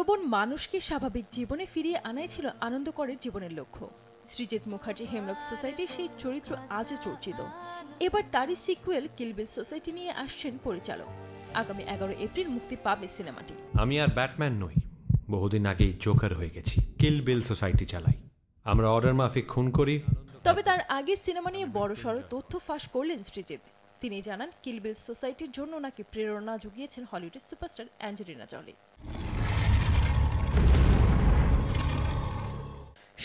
আবেগপ্রবণ মানুষকে স্বাভাবিক জীবনে ফিরিয়ে আনাই ছিল আনন্দকরের জীবনের লক্ষ্য। সৃজিত মুখার্জি হেমলক সোসাইটির সেই চরিত্র আজও চর্চিত। এবার তারই সিকুয়েল কিল বিল সোসাইটি নিয়ে আসছেন পরিচালক। আগামী 11 এপ্রিল মুক্তি পাবে সিনেমাটি। আমি আর ব্যাটম্যান নই, বহুদিন আগেই জোকার হয়ে গেছি। কিল বিল সোসাইটি চালাই, আমরা অর্ডার মাফিক খুন করি। তবে তার আগে সিনেমা নিয়ে বড়সড় তথ্য ফাঁস করলেন সৃজিত। তিনি জানান কিল বিল সোসাইটির জন্য নাকি প্রেরণা জুগিয়েছেন হলিউডের সুপারস্টার অ্যাঞ্জেলিনা জলি।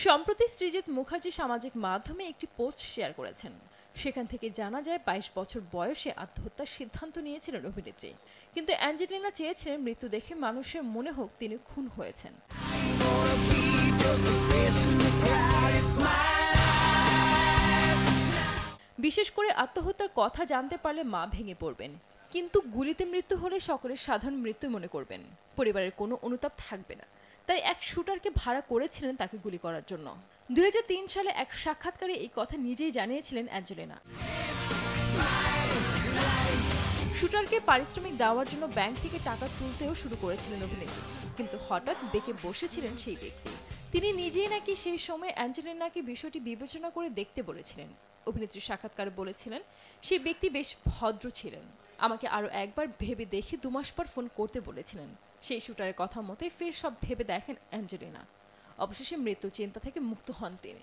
সম্প্রতি সৃজিত মুখার্জি সামাজিক মাধ্যমে একটি পোস্ট শেয়ার করেছেন। সেখান থেকে জানা যায় 22 বছর বয়সে আত্মহত্যার সিদ্ধান্ত নিয়েছিলেন অভিনেত্রী। কিন্তু অ্যাঞ্জেলিনা চেয়েছিলেন মৃত্যু দেখে মানুষের মনে হোক তিনি খুন হয়েছেন। বিশেষ করে আত্মহত্যার কথা জানতে পারলে মা ভেঙে পড়বেন, কিন্তু গুলিতে মৃত্যু হলে সকলের সাধারণ মৃত্যু মনে করবেন, পরিবারের কোনো অনুতাপ থাকবে না। তাই এক শুটারকে ভাড়া করেছিলেন তাকে গুলি করার জন্য। 2003 সালে এক সাক্ষাৎকারে এই কথা নিজেই জানিয়েছিলেন অ্যাঞ্জেলিনা। শুটারকে পারিশ্রমিক দেওয়ার জন্য ব্যাংক থেকে টাকা তুলতেও শুরু করেছিলেন অভিনেত্রী, কিন্তু হঠাৎ বেঁকে বসেছিলেন সেই ব্যক্তি। তিনি নিজেই নাকি সেই সময় অ্যাঞ্জেলিনাকে বিষয়টি বিবেচনা করে দেখতে বলেছিলেন। অভিনেত্রী সাক্ষাৎকারে বলেছিলেন, সেই ব্যক্তি বেশ ভদ্র ছিলেন, আমাকে আরো একবার ভেবে দেখে 2 মাস পর ফোন করতে বলেছিলেন। সেই শুটারের কথা মতে ফের সব ভেবে দেখেন অ্যাঞ্জেলিনা। অবশেষে মৃত্যু চিন্তা থেকে মুক্ত হন তিনি।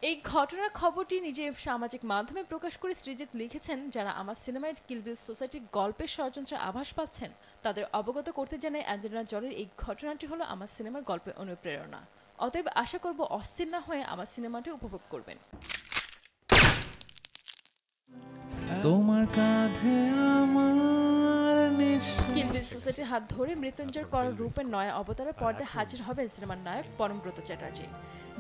এই ঘটনার খবরটি নিজের সামাজিক মাধ্যমে প্রকাশ করে সৃজিত লিখেছেন, যারা আমার সিনেমায় কিল বিল সোসাইটির গল্পের ষড়যন্ত্রের আভাস পাচ্ছেন তাদের অবগত করতে জানাই অ্যাঞ্জেলিনা জলির এই ঘটনাটি হলো আমার সিনেমার গল্পের অনুপ্রেরণা। অতএব আশা করব অস্থির না হয়ে আমার সিনেমাটি উপভোগ করবেন। তোমার কাঁধে আমার কিল বিল সোসাইটির হাত ধরে মৃত্যুঞ্জয় কর রূপের নয়া অবতারের পর্দায় হাজির হবেন সিনেমার নায়ক পরমব্রত চ্যাটার্জি।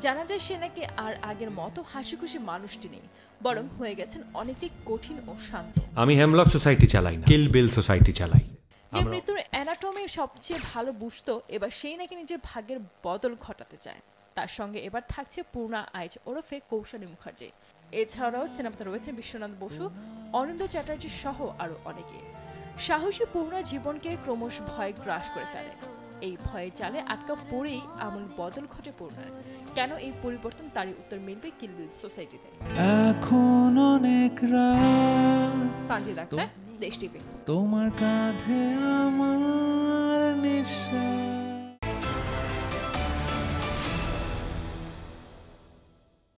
জানা যায় সে নাকি আর আগের মতো হাসি খুশি মানুষটি নেই, বরং হয়ে গেছেন অনেকটাই কঠিন ও শান্ত। আমি হেমলক সোসাইটি চালাই না, কিল বিল সোসাইটি চালাই। যে মৃত্যুর অ্যানাটমি সবচেয়ে ভালো বুঝতো, এবার সেই নাকি নিজের ভাগ্যের বদল ঘটাতে চায়। তার সঙ্গে এবার থাকছে পূর্ণা আইচ ওরফে কৌশালী মুখার্জি। এছাড়াও সিনেমাতে রয়েছেন বিশ্বনাথ বসু, অনিন্দ্য চ্যাটার্জি সহ আরো অনেকে। সাহসী পূর্ণা জীবনকে ক্রমশ ভয় গ্রাস করে ফেলে। এই ভয়ের জালে আটকা পড়েই আমূল বদল ঘটে পূর্ণার। কেন এই পরিবর্তন, তারই উত্তর মিলবে কিল বিল সোসাইটিতে। এখন অনেক রাত, সঞ্জিত আক্তার, দেশ টিভি। তোমার কাঁধে আমার নিঃশ্বাস।